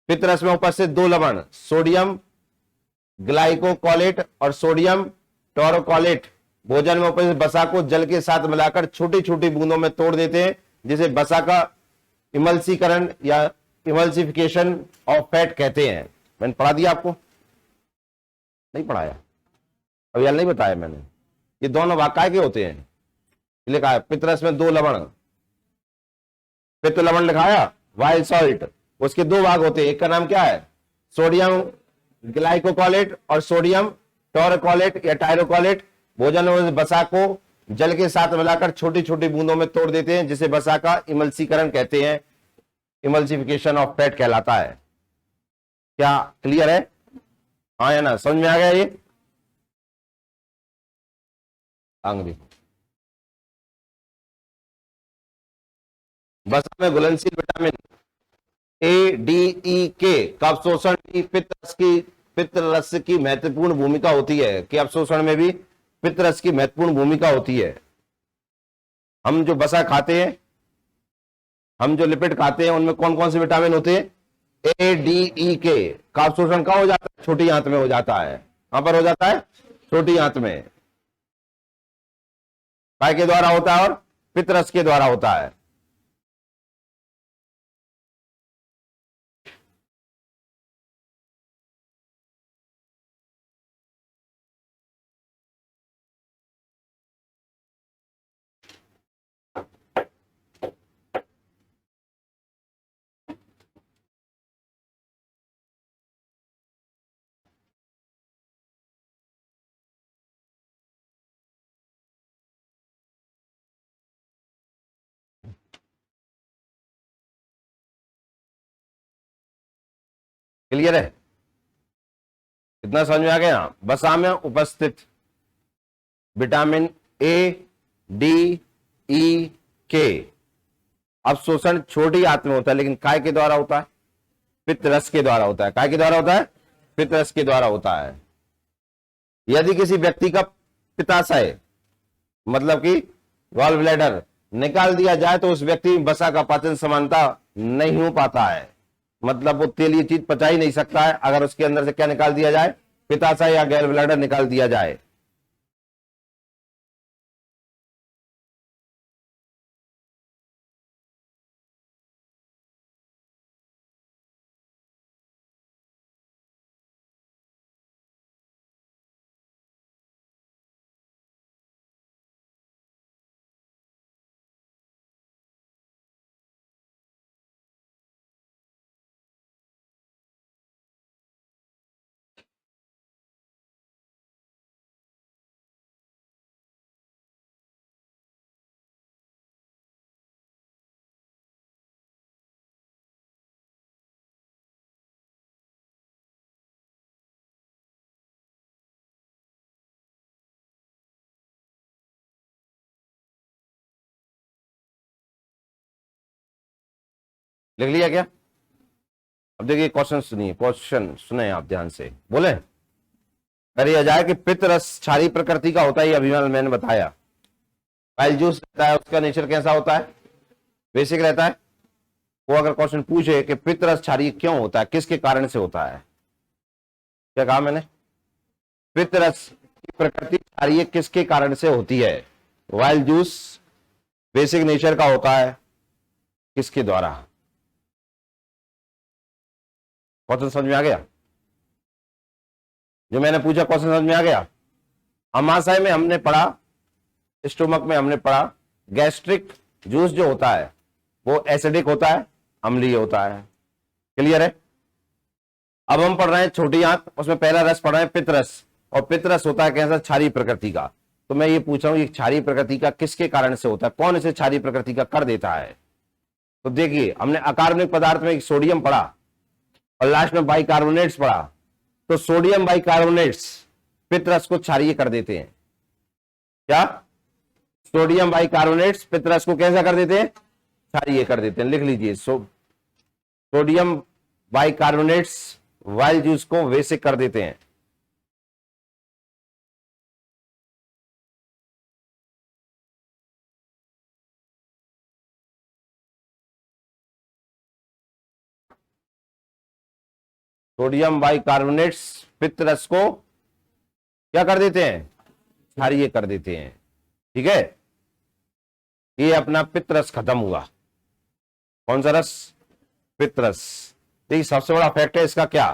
पित्तरस में उपस्थित 2 लवण, सोडियम ग्लाइकोकोलेट और सोडियम टोरोकोलेट, भोजन में उपस्थित वसा को जल के साथ मिलाकर छोटी छोटी बूंदों में तोड़ देते हैं, जिसे वसा का इमल्सीकरण या इमल्सिफिकेशन ऑफ फैट कहते हैं। मैंने पढ़ा दिया आपको, नहीं पढ़ाया? अब यार नहीं बताया मैंने। ये दोनों भाग काय के होते हैं? लिखा है पितरस में 2 लवण, पित्त लवण लिखाया, वाइल्ड सॉल्ट। उसके 2 भाग होते हैं, एक का नाम क्या है? सोडियम ग्लाइकोकोलेट और सोडियम टोरकोलेट या टायरोकोलेट। भोजन में वसा को जल के साथ मिलाकर छोटी छोटी बूंदों में तोड़ देते हैं, जिसे वसा का इमल्सीकरण कहते हैं, इमल्सिफिकेशन ऑफ फैट कहलाता है। क्या क्लियर है? हाँ या ना? समझ में आ गया ये? आंगली वसा में घुलनशील विटामिन ए, डी, ई, के का अवशोषण भी पित्तरस की महत्वपूर्ण भूमिका होती है। कि अवशोषण में भी पित्तरस की महत्वपूर्ण भूमिका होती है। हम जो वसा खाते हैं, हम जो लिपिड खाते हैं, उनमें कौन कौन से विटामिन होते हैं? ए, डी, ई, के का अवशोषण कहाँ हो जाता है? छोटी आंत में हो जाता है। कहां पर हो जाता है? छोटी आंत में। काय के द्वारा होता है? और पित्तरस के द्वारा होता है। क्लियर है? कितना समझ में आ गया? वसा में उपस्थित विटामिन ए, डी, ई, के अवशोषण छोटी आंत में होता है, लेकिन काय के द्वारा होता है? पित्तरस के द्वारा होता है। काय के द्वारा होता है? पित्तरस के द्वारा होता है। यदि किसी व्यक्ति का पित्ताशय मतलब कि गॉल ब्लैडर निकाल दिया जाए तो उस व्यक्ति में वसा का पाचन समानता नहीं हो पाता है। मतलब वो तेलीय चीज पचा ही नहीं सकता है अगर उसके अंदर से क्या निकाल दिया जाए? पित्ताशय या गॉल ब्लैडर निकाल दिया जाए। लिख लिया क्या? अब देखिए क्वेश्चन सुनिए, क्वेश्चन सुने आप ध्यान से, बोले करिए जाए कि पित्तरस क्षारीय प्रकृति का होता है। अभी मैंने बताया। पाइल जूस रहता है, उसका नेचर कैसा होता है? बेसिक रहता है। वो अगर क्वेश्चन पूछे कि पित्तरस क्षारीय क्यों होता है, किसके कारण से होता है, क्या कहा मैंने? पित्तरस की प्रकृति क्षारीय किसके कारण से होती है? वाइल जूस बेसिक नेचर का होता है, किसके द्वारा? क्वेश्चन समझ में आ गया? जो मैंने पूछा क्वेश्चन समझ में आ गया? अमाशय में हमने पढ़ा, स्टोमक में हमने पढ़ा, गैस्ट्रिक जूस जो होता है वो एसिडिक होता है, अम्लीय होता है। क्लियर है? अब हम पढ़ रहे हैं छोटी आंत, उसमें पहला रस पढ़ रहे हैं पित्तरस, और पित्तरस होता है कैसा? क्षारीय प्रकृति का। तो मैं ये पूछ रहा हूं, ये क्षारीय प्रकृति का किसके कारण से होता है? कौन इसे क्षारीय प्रकृति का कर देता है? तो देखिए, हमने अकार्बनिक पदार्थ में सोडियम पढ़ा और लास्ट में बाइकार्बोनेट्स पढ़ा। तो सोडियम बाइकार्बोनेट्स पित्तरस को क्षारीय कर देते हैं। क्या? सोडियम बाइकार्बोनेट्स पित्तरस को कैसा कर देते हैं? क्षारीय कर देते हैं। लिख लीजिए, सोडियम बाइकार्बोनेट्स वाइल जूस को वैसे कर देते हैं। सोडियम बाइकार्बोनेट्स पित्तरस को क्या कर देते हैं? क्षारीय कर देते हैं। ठीक है? ये अपना पित्तरस खत्म हुआ। कौन सा रस? पित्तरस। देखिए सबसे बड़ा फैक्ट है इसका क्या,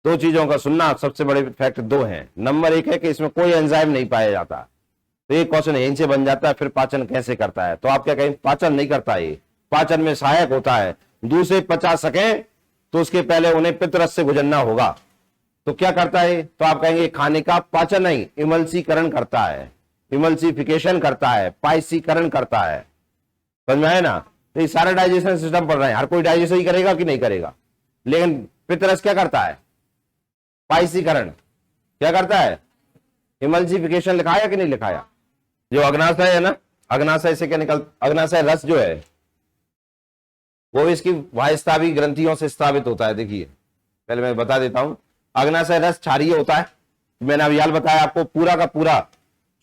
दो चीजों का सुनना, सबसे बड़े फैक्ट दो हैं। नंबर एक है कि इसमें कोई एंजाइम नहीं पाया जाता, तो ये क्वेश्चन यहीं से बन जाता है, फिर पाचन कैसे करता है? तो आप क्या कहें, पाचन नहीं करता, ये पाचन में सहायक होता है। दूसरे पचा सके तो उसके पहले उन्हें पित्तरस से गुजरना होगा। तो क्या करता है? तो आप कहेंगे खाने का पाचन नहीं, इमल्सीकरण करता है, इमल्सिफिकेशन करता है, पाइसीकरण करता है। समझ में आया ना? तो ये सारा डाइजेशन सिस्टम पढ़ रहे हैं, हर कोई डाइजेशन ही करेगा कि नहीं करेगा, लेकिन पित्तरस क्या करता है? पाइसीकरण। क्या करता है? इमल्सिफिकेशन। लिखाया कि नहीं लिखाया? जो अग्नाशय है ना, अग्नाशय से क्या निकल, अग्नाशय रस जो है वो इसकी वायस्तावी ग्रंथियों से स्रावित होता है। देखिए पहले मैं बता देता हूं, अग्नाशय रस क्षारीय होता है। मैंने अभी हाल बताया आपको, पूरा का पूरा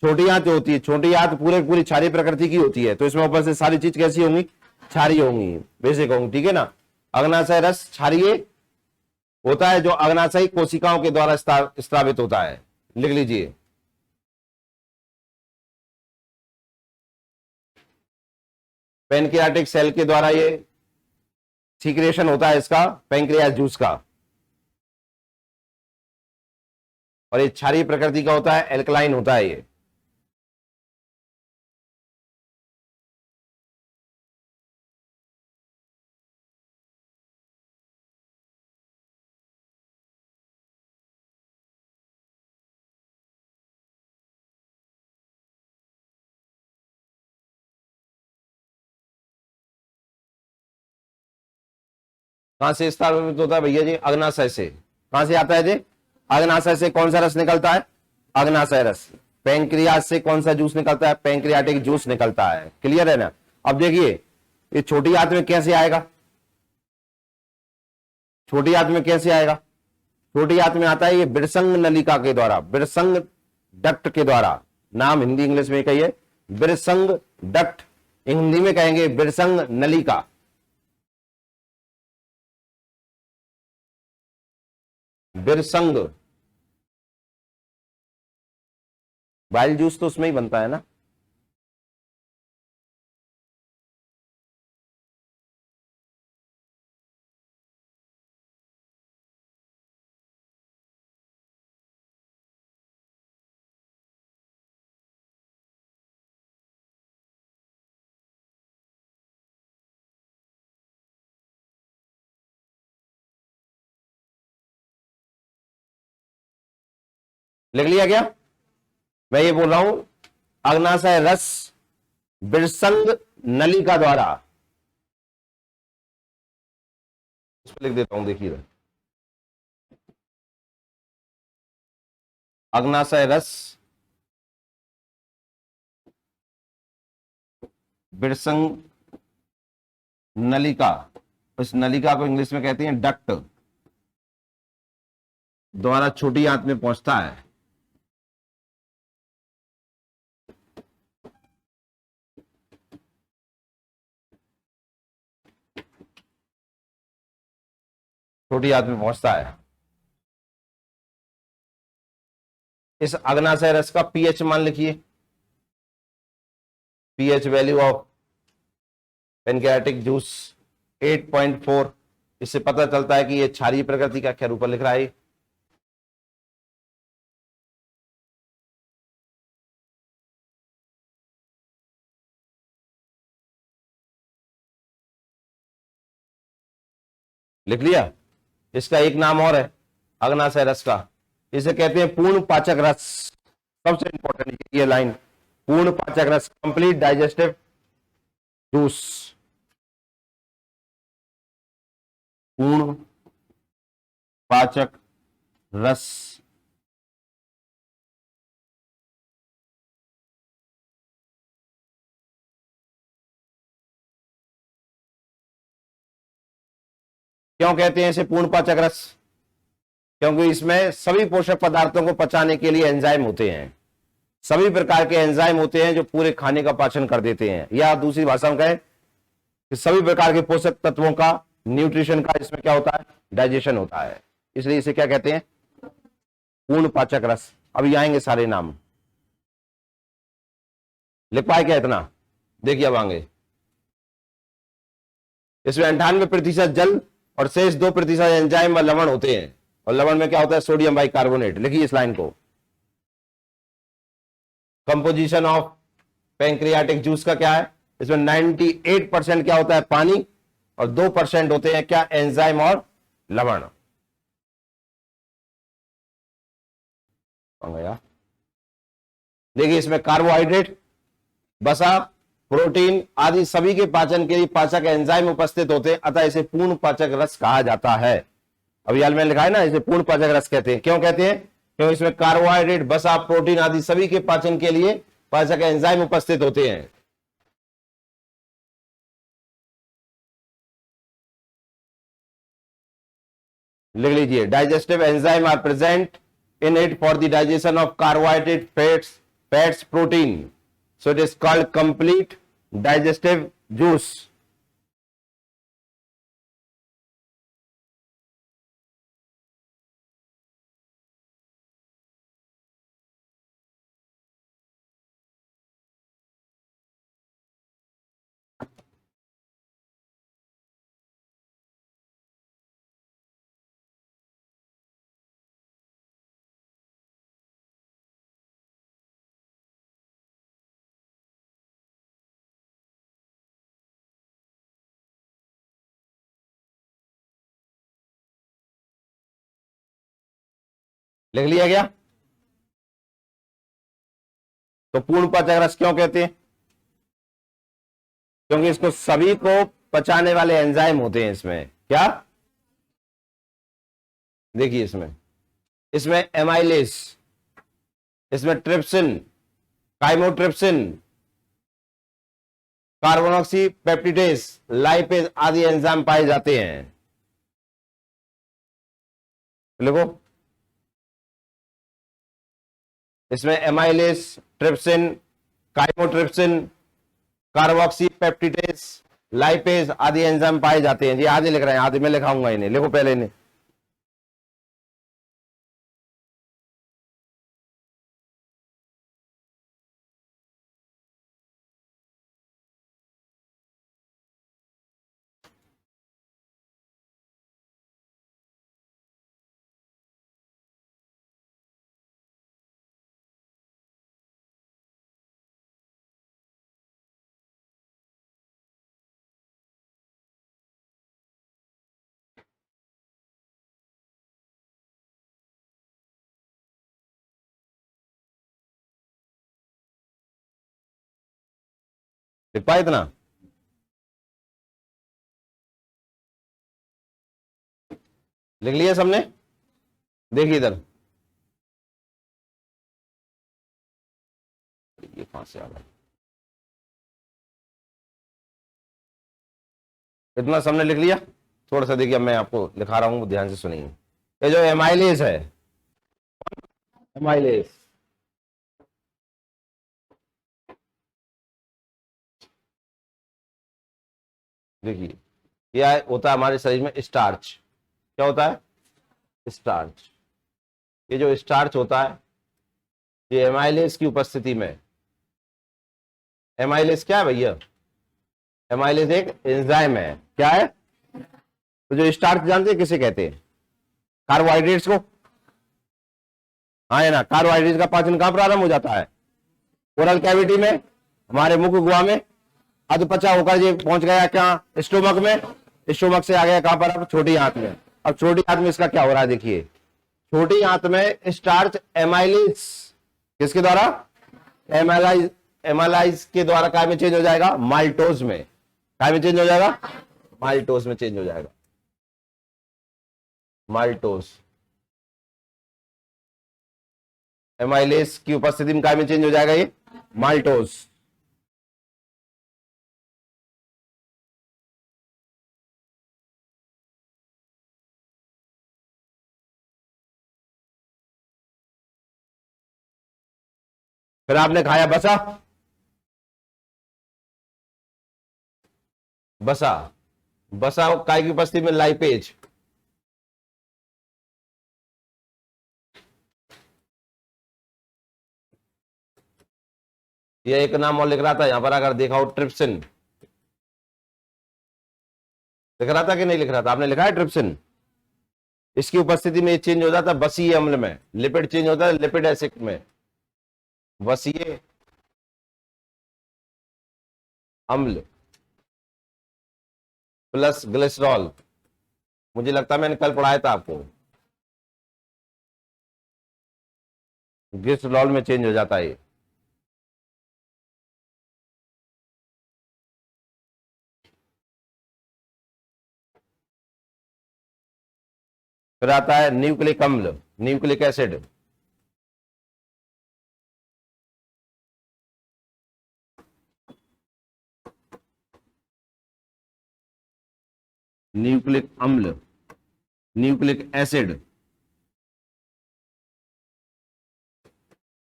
छोटी आंत होती है, छोटी आंत पूरी क्षारीय प्रकृति की होती है, तो इसमें ऊपर से सारी चीज कैसी होंगी? क्षारीय होंगी, बेसिक होंगी, ठीक है ना। अग्नाशय रस क्षारीय होता है जो अग्नाशयी कोशिकाओं के द्वारा स्रावित होता है। लिख लीजिए, पैनक्रियाटिक सेल के द्वारा ये सीक्रेशन होता है इसका, पैंक्रियास जूस का, और ये क्षारीय प्रकृति का होता है, एल्कलाइन होता है ये। कहां से स्रावित होता है भैया जी? अग्नाशय से। कहां से आता है जी? अग्नाशय से। कौन सा रस निकलता है? अग्नाशय रस। पैंक्रियास से कौन सा जूस निकलता है? पैंक्रियाटिक जूस निकलता है। क्लियर है ना? अब देखिए ये छोटी आंत में कैसे आएगा, छोटी आंत में कैसे आएगा? छोटी आंत में आता है ये बिरसंग नलिका के द्वारा, बिरसंग डक्ट के द्वारा। नाम हिंदी इंग्लिश में कहिए, बिरसंग डक्ट, हिंदी में कहेंगे बिरसंग नलिका। बिरसंग, बाइल जूस तो उसमें ही बनता है ना। लिख लिया क्या? मैं ये बोल रहा हूं अग्नाशय रस बिरसंग नलिका द्वारा, उस पर लिख देता हूं, देखिए अग्नाशय रस बिरसंग नलिका, इस नलिका को इंग्लिश में कहते हैं डक्ट, द्वारा छोटी आंत में पहुंचता है। छोटी आंत में पहुंचता है। इस अग्नाशय रस का पीएच मान लिखिए, pH value of pancreatic juice 8.4। इससे पता चलता है कि ये क्षारीय प्रकृति का क्या रूप लिख रहा है। लिख लिया? इसका एक नाम और है अग्नाशय रस का, इसे कहते हैं पूर्ण पाचक रस। सबसे इंपॉर्टेंट ये लाइन, पूर्ण पाचक रस, कंप्लीट डाइजेस्टिव जूस, पूर्ण पाचक रस। क्यों कहते हैं इसे पूर्ण पाचक रस? क्योंकि इसमें सभी पोषक पदार्थों को पचाने के लिए एंजाइम होते हैं, सभी प्रकार के एंजाइम होते हैं जो पूरे खाने का पाचन कर देते हैं, या दूसरी भाषा में कहें कि सभी प्रकार के पोषक तत्वों का, न्यूट्रिशन का इसमें क्या होता है? डाइजेशन होता है। इसलिए इसे क्या कहते हैं? पूर्ण पाचक रस। अभी आएंगे सारे नाम, लिख पाए क्या इतना? देखिए अब आएंगे। इसमें 98% जल और शेष 2% एंजाइम व लवण होते हैं। और लवण में क्या होता है? Sodium bicarbonate. लिखिए इस लाइन को। कंपोजिशन ऑफ पैंक्रियाटिक जूस का क्या है? इसमें 98% क्या होता है? पानी, और 2% होते हैं क्या? एंजाइम और लवण। देखिए इसमें कार्बोहाइड्रेट, वसा, प्रोटीन आदि सभी के पाचन के लिए पाचक एंजाइम उपस्थित होते हैं, अतः इसे पूर्ण पाचक रस कहा जाता है। अभी हाल में लिखा है ना, इसे पूर्ण पाचक रस कहते हैं। क्यों कहते हैं? क्योंकि इसमें कार्बोहाइड्रेट, वसा, प्रोटीन आदि सभी के पाचन के लिए पाचक एंजाइम उपस्थित होते हैं। लिख लीजिए, digestive enzyme are present in it for the digestion of carbohydrate, fats, protein, so it is called complete digestive juice. लिख लिया गया? तो पूर्ण पाचक रस क्यों कहते हैं? क्योंकि इसको सभी को पचाने वाले एंजाइम होते हैं इसमें। क्या? देखिए इसमें इसमें एमाइलेज, इसमें trypsin, chymotrypsin, carboxypeptidase, lipase आदि एंजाइम पाए जाते हैं। लिखो, इसमें amylase, trypsin, chymotrypsin, carboxypeptidase, lipase आदि एंजाइम पाए जाते हैं। जी आधे लिख रहे हैं, आधे मैं लिखाऊंगा इन्हें। लिखो पहले इन्हें। लिख पाए इतना? लिख लिया सबने? देखिए इधर, ये कहां से आ गया? इतना सबने लिख लिया? थोड़ा सा देखिए, मैं आपको लिखा रहा हूं, ध्यान से सुनिए। ये जो एमाइलेज है, एमाइलेज, देखिए यह होता है हमारे शरीर में स्टार्च। क्या होता है? स्टार्च। ये जो स्टार्च होता है, ये एमाइलेज की उपस्थिति में, एमाइलेज क्या है भैया? एमाइलेज एक एंजाइम है। क्या है? तो जो स्टार्च जानते हैं किसे कहते हैं? कार्बोहाइड्रेट्स को। हाँ है ना, कार्बोहाइड्रेट का पाचन कहां प्रारंभ हो जाता है? ओरल कैविटी में, हमारे मुख गुहा में, अधपचा होकर ये पहुंच गया क्या? स्टोमक में। स्टोमक से आ गया कहां पर? अब छोटी आंत में। अब छोटी आंत में इसका क्या हो रहा है? देखिए, छोटी आंत में स्टार्च एमाइलेज किसके द्वारा? एमाइलाइज, एमाइलाइज के द्वारा काय में चेंज हो जाएगा? माल्टोज में। काय में चेंज हो जाएगा? माल्टोज में चेंज हो जाएगा। माल्टोज, एमाइलेज की उपस्थिति में काय में चेंज हो जाएगा? ये माल्टोज। फिर आपने खाया बसा, बसा, बसा काय की उपस्थिति में? लाइपेज। ये एक नाम और लिख रहा था यहां पर, अगर देखा हो, ट्रिप्सिन। लिख रहा था कि नहीं लिख रहा था? आपने लिखा है ट्रिप्सिन। इसकी उपस्थिति में चेंज हो जाता है बसीय अम्ल में, लिपिड चेंज होता है लिपिड एसिड में, बसीय अम्ल प्लस ग्लिसरॉल। मुझे लगता है मैंने कल पढ़ाया था आपको, ग्लिसरॉल में चेंज हो जाता है। फिर आता है न्यूक्लिक अम्ल, न्यूक्लिक एसिड, न्यूक्लिक अम्ल, nucleic acid,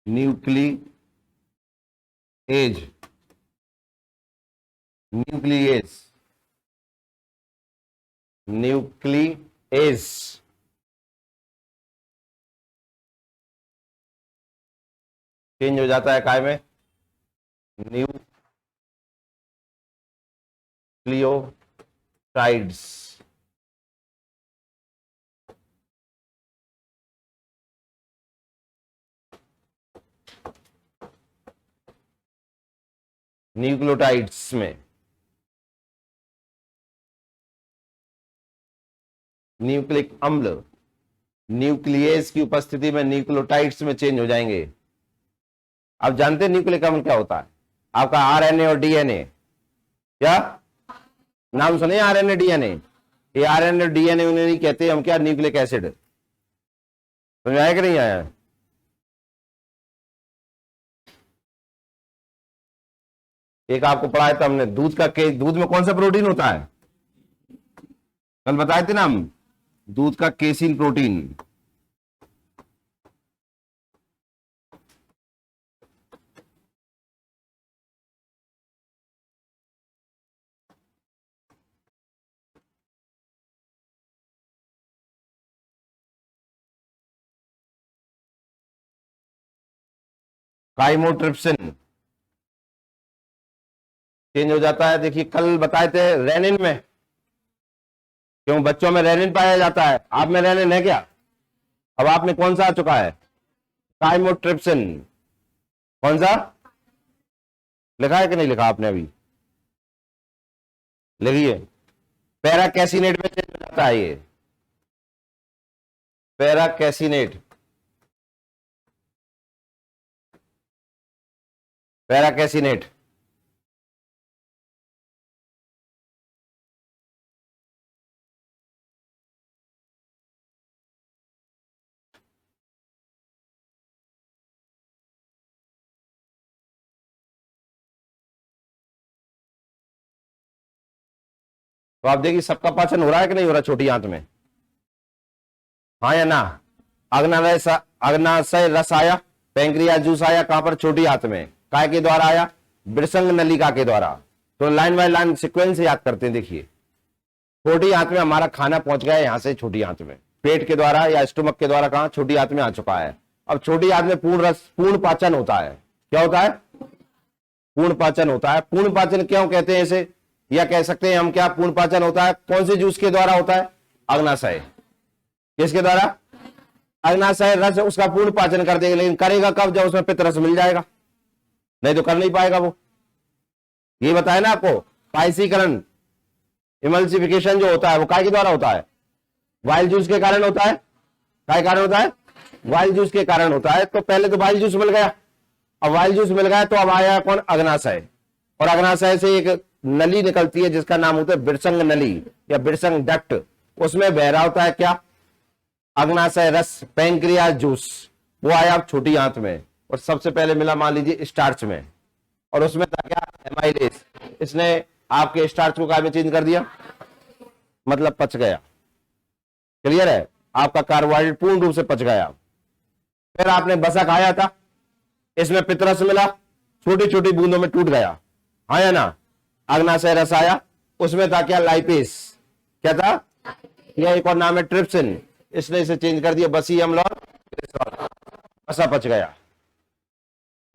nuclease, nuclease, nuclease. Change हो जाता है काय में? न्यूक्लियोटाइड्स। न्यूक्लियोटाइड्स में न्यूक्लिक अम्ल, न्यूक्लियस की उपस्थिति में न्यूक्लियोटाइड्स में चेंज हो जाएंगे। आप जानते हैं न्यूक्लिक अम्ल क्या होता है? आपका आरएनए और डीएनए, क्या नाम सुने? आरएनए डीएनए, ये आरएनए डीएनए उन्हें नहीं कहते हम, क्या न्यूक्लिक एसिड। समझ आया कि नहीं आया? एक आपको पढ़ाया था हमने, दूध का दूध में कौन सा प्रोटीन होता है? कल बताए थे ना हम, दूध का केसिन प्रोटीन। काइमोट्रिप्सिन चेंज हो जाता है। देखिए कल बताए थे रेनिन में, क्यों बच्चों में रेनिन पाया जाता है, आप में रेनिन है क्या? अब आप में कौन सा आ चुका है? काइमोट्रिप्सिन। कौन सा लिखा है कि नहीं लिखा आपने? अभी लिखिए। पैराकैसिनेट में चेंज हो जाता है ये, पैराकैसिनेट, पैराकैसिनेट। तो आप देखिए सबका पाचन हो रहा है कि नहीं हो रहा छोटी आंत में? हाँ या ना? अग्नाशय रस आया, पैंक्रियास जूस आया, कहां पर? छोटी आंत में। काय के द्वारा आया? वृषंग नलिका के द्वारा। तो लाइन बाय लाइन सीक्वेंस याद करते हैं। देखिए छोटी आंत में हमारा खाना पहुंच गया यहां से, छोटी आंत में पेट के द्वारा या स्टोमक के द्वारा, कहां? छोटी आंत में आ चुका है। अब छोटी आंत में पूर्ण पाचन होता है। क्या होता है? पूर्ण पाचन होता है। पूर्ण पाचन क्यों कहते हैं इसे, या कह सकते हैं हम क्या पूर्ण पाचन होता है? कौन से जूस के द्वारा होता है? अग्नाशय। किसके द्वारा? अग्नाशय रस उसका पूर्ण पाचन कर देगा, लेकिन करेगा कब? जब उसमें पित्त रस मिल जाएगा, नहीं तो कर नहीं पाएगा वो। ये बताया ना आपको, पाइसीकरण, इमल्सिफिकेशन जो होता है वो काय के द्वारा होता है? वाइल्ड जूस के कारण होता है। काय कारण होता है? वाइल्ड जूस के कारण होता है। तो पहले तो वाइल्ड जूस मिल गया, अब वाइल्ड जूस मिल गया तो अब आया कौन? अग्नाशय। और अग्नाशय से एक नली निकलती है जिसका नाम होता है वृषंग नली या वृषंग डक्ट, उसमें बह रहा होता है क्या? अग्नाशय रस, पैंक्रियास जूस। वो आया अब छोटी आंत में, और सबसे पहले मिला मान लीजिए स्टार्च में, और उसमें था क्या? एमाइलेज। इसने आपके स्टार्च को काय में चेंज कर दिया, मतलब पच गया। क्लियर है? आपका कार्बोहाइड्रेट पूर्ण रूप से पच गया। फिर आपने बसा खाया था, इसमें पित्तरस मिला, छोटी छोटी बूंदों में टूट गया। हाँ या ना? अग्नाशय रस आया, उसमें था क्या? लाइपेस। क्या था? यह एक और नाम है ट्रिप्सिन। इसने इसे चेंज कर दिया बसीय अम्ल और ग्लिसरॉल, बसा पच गया।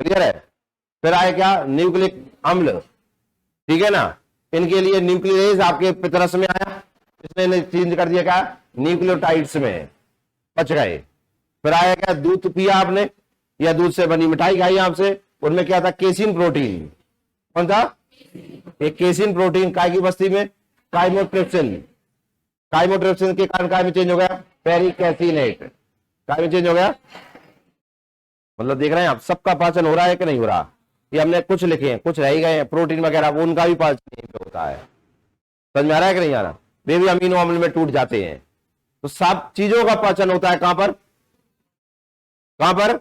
क्लियर है? फिर आए क्या? न्यूक्लिक अम्ल। ठीक है ना? इनके लिए न्यूक्लियस आपके पित्तरस में आया, इसने चेंज कर दिया क्या, न्यूक्लियोटाइड्स में, बच गए। फिर आया क्या, दूध पिया आपने या दूध से बनी मिठाई खाई आपसे, उनमें क्या था, केसिन प्रोटीन। कौन था, एक केसिन प्रोटीन काय की बस्ती में, काइमोट्रिप्सिन। काइमोट्रिप्सिन के कारण काय में चेंज हो गया, पेरिकैसिनेट, काय में चेंज हो गया। मतलब देख रहे हैं आप, सबका पाचन हो रहा है कि नहीं हो रहा। ये हमने कुछ लिखे हैं, कुछ रह ही गए हैं प्रोटीन वगैरह, वो उनका भी पाचन यहीं पे होता है। समझ में आ रहा है कि नहीं आ रहा। वे भी अमीनो अम्ल में टूट जाते हैं। तो सब चीजों का पाचन होता है कहां पर, कहां पर,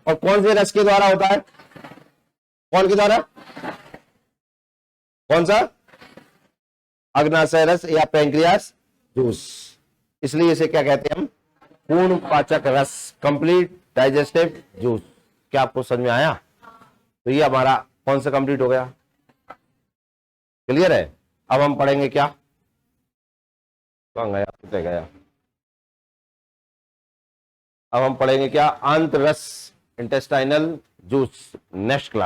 और कौन से रस के द्वारा होता है, कौन के द्वारा, कौन सा, अग्नाशय रस या पैंक्रियास जूस। इसलिए इसे क्या कहते हैं हम, पूर्ण पाचक रस, कंप्लीट डाइजेस्टिव जूस। क्या आपको समझ में आया। तो ये हमारा कौन सा कंप्लीट हो गया, क्लियर है। अब हम पढ़ेंगे क्या, कहां गया, कितने गया। अब हम पढ़ेंगे क्या, आंतररस, इंटेस्टाइनल जूस, नेक्स्ट क्लास।